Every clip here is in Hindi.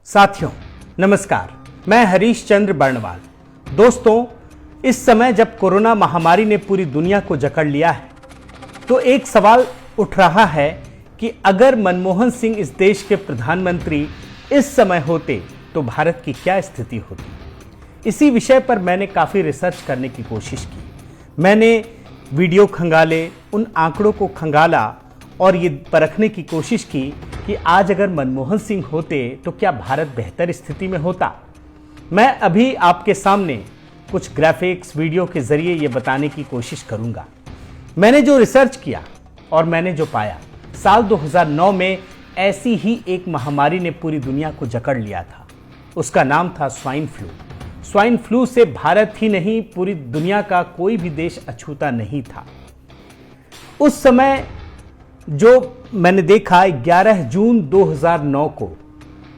साथियों नमस्कार, मैं हरीश चंद्र बर्णवाल। दोस्तों, इस समय जब कोरोना महामारी ने पूरी दुनिया को जकड़ लिया है तो एक सवाल उठ रहा है कि अगर मनमोहन सिंह इस देश के प्रधानमंत्री इस समय होते तो भारत की क्या स्थिति होती। इसी विषय पर मैंने काफ़ी रिसर्च करने की कोशिश की। मैंने वीडियो खंगाले, उन आंकड़ों को खंगाला और ये परखने की कोशिश की कि आज अगर मनमोहन सिंह होते तो क्या भारत बेहतर स्थिति में होता। मैं अभी आपके सामने कुछ ग्राफिक्स वीडियो के जरिए ये बताने की कोशिश करूंगा। मैंने जो रिसर्च किया और मैंने जो पाया, साल 2009 में ऐसी ही एक महामारी ने पूरी दुनिया को जकड़ लिया था। उसका नाम था स्वाइन फ्लू। स्वाइन फ्लू से भारत ही नहीं, पूरी दुनिया का कोई भी देश अछूता नहीं था। उस समय जो मैंने देखा, 11 जून 2009 को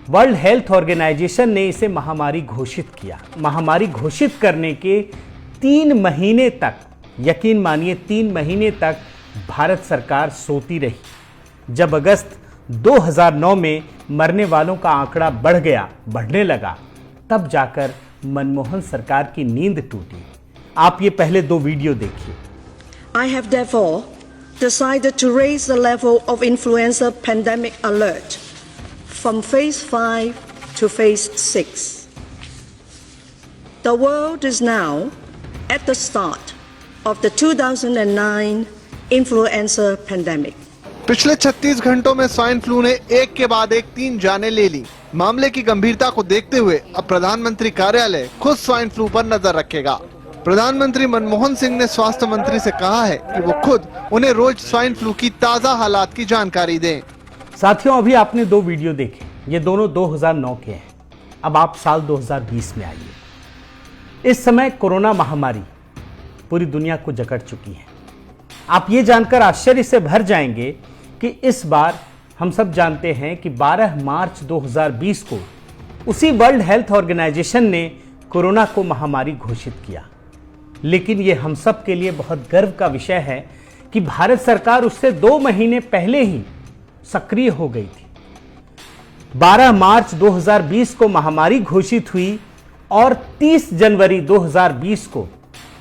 वर्ल्ड हेल्थ ऑर्गेनाइजेशन ने इसे महामारी घोषित किया। महामारी घोषित करने के 3 महीने तक, यकीन मानिए 3 महीने तक भारत सरकार सोती रही। जब अगस्त 2009 में मरने वालों का आंकड़ा बढ़ने लगा, तब जाकर मनमोहन सरकार की नींद टूटी। आप ये पहले 2 वीडियो देखिए। I have therefore decided to raise the level of influenza pandemic alert from phase 5 to phase 6. The world is now at the start of the 2009 influenza pandemic. पिछले 36 घंटों में स्वाइन फ्लू ने एक के बाद एक 3 जानें ले ली। मामले की गंभीरता को देखते हुए अब प्रधानमंत्री कार्यालय खुद स्वाइन फ्लू पर नजर रखेगा। प्रधानमंत्री मनमोहन सिंह ने स्वास्थ्य मंत्री से कहा है कि वो खुद उन्हें रोज स्वाइन फ्लू की ताजा हालात की जानकारी दें। साथियों, अभी आपने 2 वीडियो देखे, ये दोनों 2009 के हैं। अब आप साल 2020 में आइए। इस समय कोरोना महामारी पूरी दुनिया को जकड़ चुकी है। आप ये जानकर आश्चर्य से भर जाएंगे कि इस बार हम सब जानते हैं कि 12 मार्च 2020 को उसी वर्ल्ड हेल्थ ऑर्गेनाइजेशन ने कोरोना को महामारी घोषित किया। लेकिन ये हम सब के लिए बहुत गर्व का विषय है कि भारत सरकार उससे 2 महीने पहले ही सक्रिय हो गई थी। 12 मार्च 2020 को महामारी घोषित हुई और 30 जनवरी 2020 को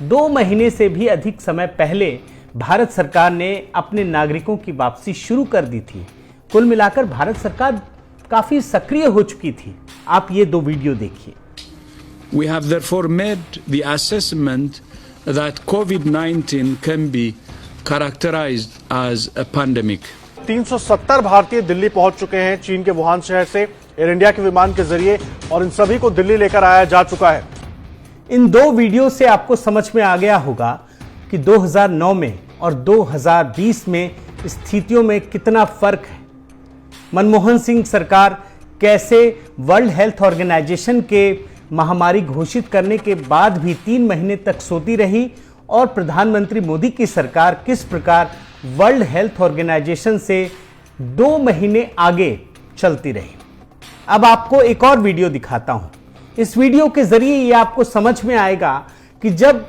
2 महीने से भी अधिक समय पहले भारत सरकार ने अपने नागरिकों की वापसी शुरू कर दी थी। कुल मिलाकर भारत सरकार काफी सक्रिय हो चुकी थी। आप ये 2 वीडियो देखिए। We have therefore made the assessment that COVID-19 can be characterized as a pandemic. 370 भारतीय दिल्ली पहुंच चुके हैं चीन के वुहान शहर से एयर इंडिया के विमान के जरिए, और इन सभी को दिल्ली लेकर आया जा चुका है। इन 2 वीडियो से आपको समझ में आ गया होगा कि 2009 में और 2020 में स्थितियों में कितना फर्क है। मनमोहन सिंह सरकार कैसे वर्ल्ड हेल्थ ऑर्गेनाइजेशन के महामारी घोषित करने के बाद भी 3 महीने तक सोती रही, और प्रधानमंत्री मोदी की सरकार किस प्रकार वर्ल्ड हेल्थ ऑर्गेनाइजेशन से 2 महीने आगे चलती रही। अब आपको एक और वीडियो दिखाता हूं। इस वीडियो के जरिए यह आपको समझ में आएगा कि जब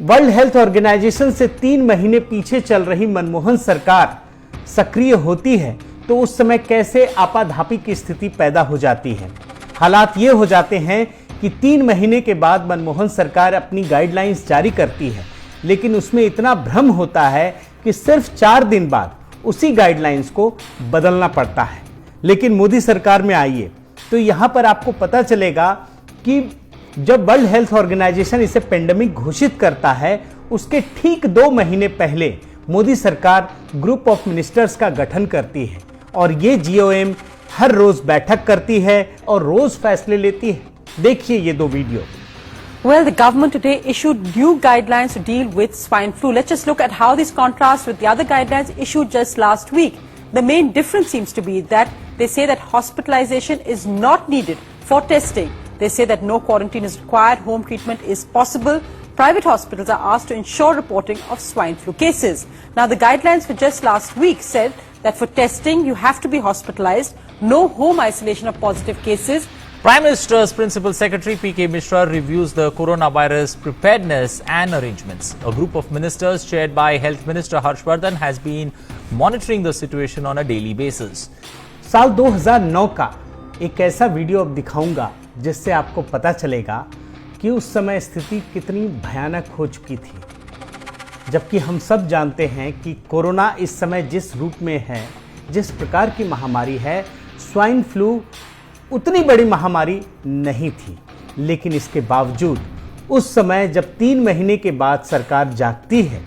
वर्ल्ड हेल्थ ऑर्गेनाइजेशन से 3 महीने पीछे चल रही मनमोहन सरकार सक्रिय होती है तो उस समय कैसे आपाधापी की स्थिति पैदा हो जाती है। हालात ये हो जाते हैं कि 3 महीने के बाद मनमोहन सरकार अपनी गाइडलाइंस जारी करती है, लेकिन उसमें इतना भ्रम होता है कि सिर्फ 4 दिन बाद उसी गाइडलाइंस को बदलना पड़ता है। लेकिन मोदी सरकार में आइए तो यहां पर आपको पता चलेगा कि जब वर्ल्ड हेल्थ ऑर्गेनाइजेशन इसे पेंडेमिक घोषित करता है, उसके ठीक 2 महीने पहले मोदी सरकार ग्रुप ऑफ मिनिस्टर्स का गठन करती है और ये GOM हर रोज बैठक करती है और रोज फैसले लेती है। देखिए ये 2 video. Well, the government today issued new guidelines to deal with swine flu. Let's just look at how this contrasts with the other guidelines issued just last week. The main difference seems to be that they say that hospitalization is not needed for testing. They say that no quarantine is required, home treatment is possible. Private hospitals are asked to ensure reporting of swine flu cases. Now, the guidelines for just last week said that for testing, you have to be hospitalized, no home isolation of positive cases. Prime Minister's Principal Secretary P.K. Mishra reviews the coronavirus preparedness and arrangements. A group of ministers chaired by Health Minister Harshvardhan has been monitoring the situation on a daily basis. साल 2009 का एक ऐसा वीडियो अब दिखाऊंगा जिससे आपको पता चलेगा कि उस समय स्थिति कितनी भयानक हो चुकी थी। जबकि हम सब जानते हैं कि कोरोना इस समय जिस रूप में है, जिस प्रकार की महामारी है, स्वाइन फ्लू उतनी बड़ी महामारी नहीं थी। लेकिन इसके बावजूद उस समय जब 3 महीने के बाद सरकार जागती है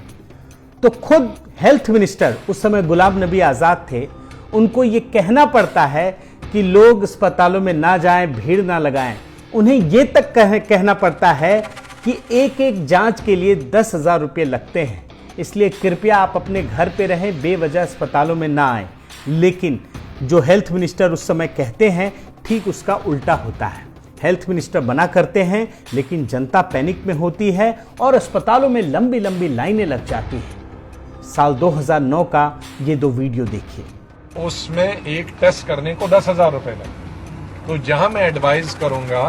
तो खुद हेल्थ मिनिस्टर उस समय गुलाम नबी आज़ाद थे, उनको ये कहना पड़ता है कि लोग अस्पतालों में ना जाएं, भीड़ ना लगाएं। उन्हें ये तक कहना पड़ता है कि एक एक जांच के लिए 10,000 रुपये लगते हैं, इसलिए कृपया आप अपने घर पे रहें, बेवजह अस्पतालों में ना आएं। लेकिन जो हेल्थ मिनिस्टर उस समय कहते हैं ठीक उसका उल्टा होता है। हेल्थ मिनिस्टर मना करते हैं लेकिन जनता पैनिक में होती है और अस्पतालों में लंबी लंबी लाइनें लग जाती हैं। साल 2009 का ये 2 वीडियो देखिए। उसमें एक टेस्ट करने को 10,000 रुपए लगे। तो जहां मैं एडवाइज करूंगा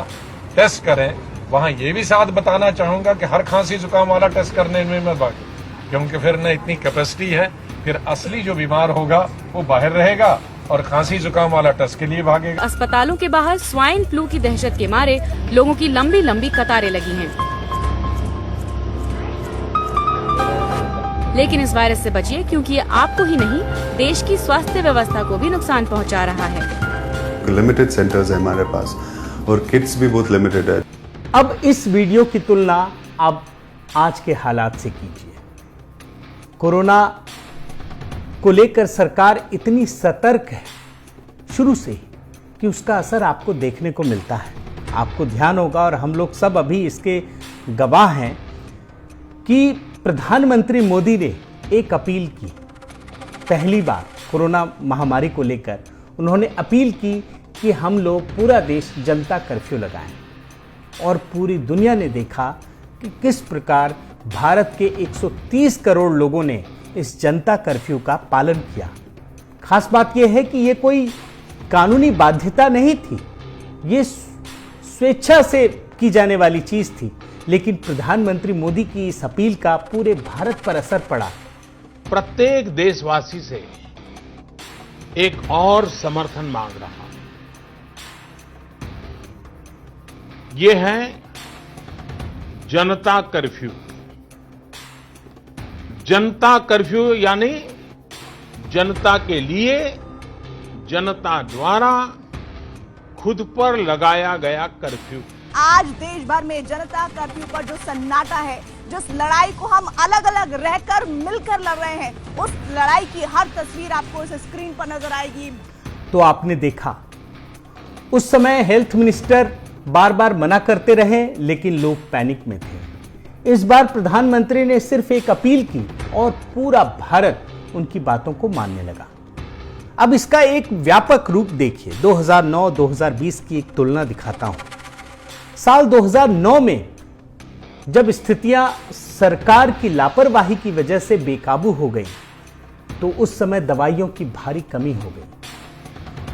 टेस्ट करें, वहां ये भी साथ बताना चाहूंगा कि हर खांसी जुकाम वाला टेस्ट करने में मत भागे, क्योंकि फिर न इतनी कैपेसिटी है, फिर असली जो बीमार होगा वो बाहर रहेगा और खांसी जुकाम वाला टेस्ट के लिए भागेगा। अस्पतालों के बाहर स्वाइन फ्लू की दहशत के मारे लोगों की लंबी लंबी कतारें लगी हैं। लेकिन इस वायरस से बचिए, क्योंकि ये आपको ही नहीं देश की स्वास्थ्य व्यवस्था को भी नुकसान पहुंचा रहा है। लिमिटेड सेंटर्स है हमारे पास और किट्स भी बहुत लिमिटेड है। अब इस वीडियो की तुलना आप आज के हालात से कीजिए। कोरोना को लेकर सरकार इतनी सतर्क है शुरू से ही कि उसका असर आपको देखने को मिलता है। आपको ध्यान होगा और हम लोग सब अभी इसके गवाह हैं कि प्रधानमंत्री मोदी ने एक अपील की। पहली बार कोरोना महामारी को लेकर उन्होंने अपील की कि हम लोग पूरा देश जनता कर्फ्यू लगाएं, और पूरी दुनिया ने देखा कि किस प्रकार भारत के 130 करोड़ लोगों ने इस जनता कर्फ्यू का पालन किया। खास बात यह है कि ये कोई कानूनी बाध्यता नहीं थी, ये स्वेच्छा से की जाने वाली चीज थी। लेकिन प्रधानमंत्री मोदी की इस अपील का पूरे भारत पर असर पड़ा। प्रत्येक देशवासी से एक और समर्थन मांग रहा, ये है जनता कर्फ्यू। जनता कर्फ्यू यानी जनता के लिए, जनता द्वारा खुद पर लगाया गया कर्फ्यू। आज देश भर में जनता कर्फ्यू पर जो सन्नाटा है, जिस लड़ाई को हम अलग अलग रहकर मिलकर लड़ रहे हैं, उस लड़ाई की हर तस्वीर आपको इस स्क्रीन पर नजर आएगी। तो आपने देखा उस समय हेल्थ मिनिस्टर बार बार मना करते रहे, लेकिन लोग पैनिक में थे। इस बार प्रधानमंत्री ने सिर्फ एक अपील की और पूरा भारत उनकी बातों को मानने लगा। अब इसका एक व्यापक रूप देखिए। 2009-2020 की एक तुलना दिखाता हूं। साल 2009 में जब स्थितियां सरकार की लापरवाही की वजह से बेकाबू हो गई, तो उस समय दवाइयों की भारी कमी हो गई।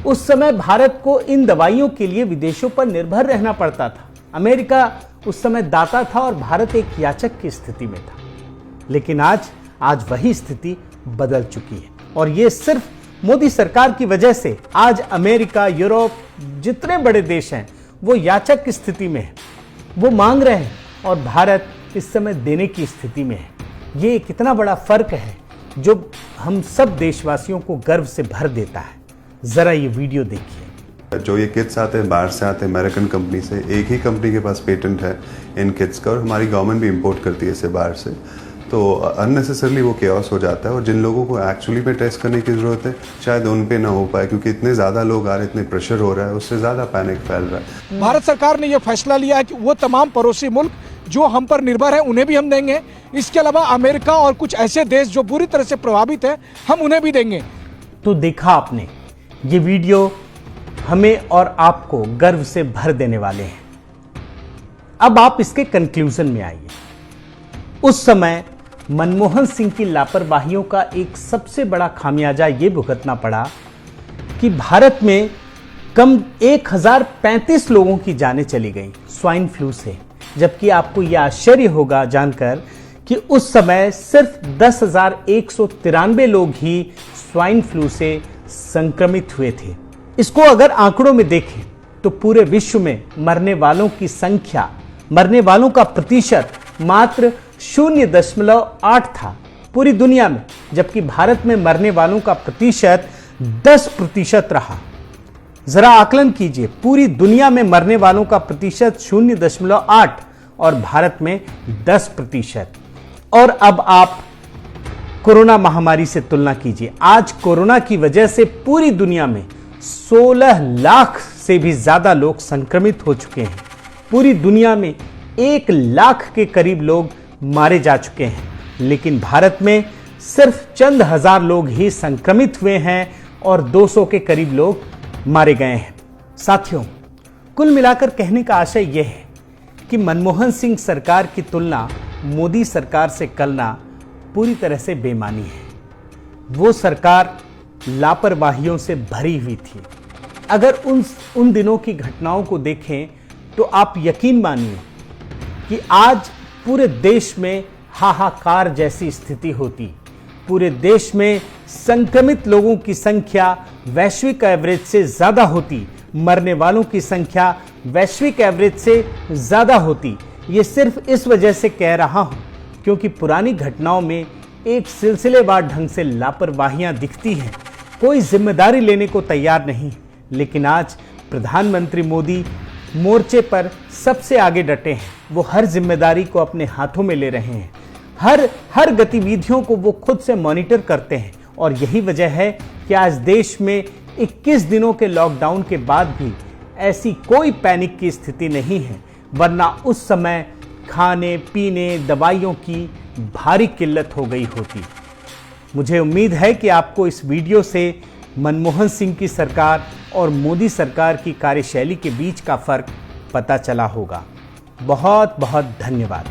उस समय भारत को इन दवाइयों के लिए विदेशों पर निर्भर रहना पड़ता था। अमेरिका उस समय दाता था और भारत एक याचक की स्थिति में था। लेकिन आज वही स्थिति बदल चुकी है, और ये सिर्फ मोदी सरकार की वजह से आज अमेरिका, यूरोप, जितने बड़े देश हैं वो याचक की स्थिति में है, वो मांग रहे हैं, और भारत इस समय देने की स्थिति में है। ये कितना बड़ा फर्क है जो हम सब देशवासियों को गर्व से भर देता है। जरा ये वीडियो देखिए। जो ये किट्स आते हैं बाहर से आते हैं, अमेरिकन कंपनी से। एक ही कंपनी के पास पेटेंट है इन किट्स का, और हमारी गवर्नमेंट भी इंपोर्ट करती है इसे बाहर से। तो अननेसेसरली वो केओस हो जाता है, और जिन लोगों को एक्चुअली में टेस्ट करने की जरूरत है शायद उन पे ना हो पाए, क्योंकि इतने ज्यादा लोग आ रहे हैं, इतने प्रेशर हो रहा है, उससे ज्यादा पैनिक फैल रहा है। भारत सरकार ने यह फैसला लिया है कि वो तमाम पड़ोसी मुल्क जो हम पर निर्भर है उन्हें भी हम देंगे। इसके अलावा अमेरिका और कुछ ऐसे देश जो बुरी तरह से प्रभावित है, हम उन्हें भी देंगे। तो देखा आपने, ये वीडियो हमें और आपको गर्व से भर देने वाले हैं। अब आप इसके कंक्लूजन में आइए। उस समय मनमोहन सिंह की लापरवाहियों का एक सबसे बड़ा खामियाजा ये भुगतना पड़ा कि भारत में कम 1035 लोगों की जानें चली गई स्वाइन फ्लू से। जबकि आपको यह आश्चर्य होगा जानकर कि उस समय सिर्फ 10,193 लोग ही स्वाइन फ्लू से संक्रमित हुए थे। इसको अगर आंकड़ों में देखें तो पूरे विश्व में मरने वालों की संख्या, मरने वालों का प्रतिशत मात्र 0.8 था पूरी दुनिया में, जबकि भारत में मरने वालों का प्रतिशत 10% रहा। जरा आकलन कीजिए, पूरी दुनिया में मरने वालों का प्रतिशत 0.8 और भारत में 10%। और अब आप कोरोना महामारी से तुलना कीजिए। आज कोरोना की वजह से पूरी दुनिया में 16 लाख से भी ज्यादा लोग संक्रमित हो चुके हैं। पूरी दुनिया में 1 लाख के करीब लोग मारे जा चुके हैं, लेकिन भारत में सिर्फ चंद हजार लोग ही संक्रमित हुए हैं और 200 के करीब लोग मारे गए हैं। साथियों, कुल मिलाकर कहने का आशय यह है कि मनमोहन सिंह सरकार की तुलना मोदी सरकार से करना पूरी तरह से बेमानी है। वो सरकार लापरवाहियों से भरी हुई थी। अगर उन दिनों की घटनाओं को देखें तो आप यकीन मानिए कि आज पूरे देश में हाहाकार जैसी स्थिति होती। पूरे देश में संक्रमित लोगों की संख्या वैश्विक एवरेज से ज्यादा होती, मरने वालों की संख्या वैश्विक एवरेज से ज्यादा होती। ये सिर्फ इस वजह से कह रहा हूं क्योंकि पुरानी घटनाओं में एक सिलसिलेवार ढंग से लापरवाहियां दिखती हैं, कोई जिम्मेदारी लेने को तैयार नहीं। लेकिन आज प्रधानमंत्री मोदी मोर्चे पर सबसे आगे डटे हैं। वो हर जिम्मेदारी को अपने हाथों में ले रहे हैं। हर गतिविधियों को वो खुद से मॉनिटर करते हैं और यही वजह है कि आज देश में 21 दिनों के लॉकडाउन के बाद भी ऐसी कोई पैनिक की स्थिति नहीं है, वरना उस समय खाने पीने दवाइयों की भारी किल्लत हो गई होती। मुझे उम्मीद है कि आपको इस वीडियो से मनमोहन सिंह की सरकार और मोदी सरकार की कार्यशैली के बीच का फर्क पता चला होगा। बहुत बहुत धन्यवाद।